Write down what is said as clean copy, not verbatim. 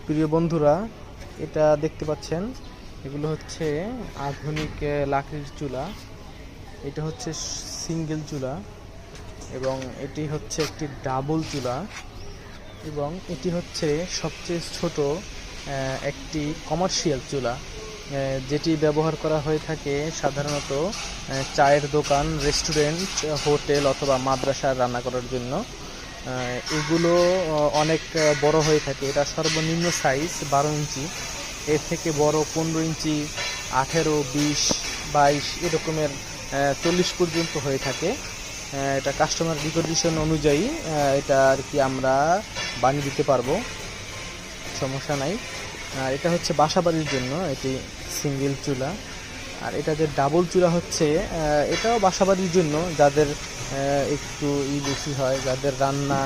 প্রিয় বন্ধুরা, এটা দেখতে পাচ্ছেন, এগুলো হচ্ছে আধুনিক লাকড়ির চুলা। এটা হচ্ছে সিঙ্গেল চুলা এবং এটি হচ্ছে একটি ডাবল চুলা এবং এটি হচ্ছে সবচেয়ে ছোট একটি কমার্শিয়াল চুলা, যেটি ব্যবহার করা হয়ে থাকে সাধারণত চায়ের দোকান, রেস্টুরেন্ট, হোটেল অথবা মাদ্রাসার রান্না করার জন্য। এগুলো অনেক বড় হয়ে থাকে। এটা সর্বনিম্ন সাইজ 12 ইঞ্চি, এর থেকে বড় 15 ইঞ্চি, 18, 20, 22 এরকমের 40 পর্যন্ত হয়ে থাকে। এটা কাস্টমার রিকোয়েস্ট অনুযায়ী এটা আর কি আমরা বানিয়ে দিতে পারবো, সমস্যা নাই। আর এটা হচ্ছে বাসাবাড়ির জন্য, এটি সিঙ্গেল চুলা। আর এটা যে ডাবল চুলা হচ্ছে, এটাও বাসাবাড়ির জন্য, যাদের একটু বেশি হয়, যাদের রান্না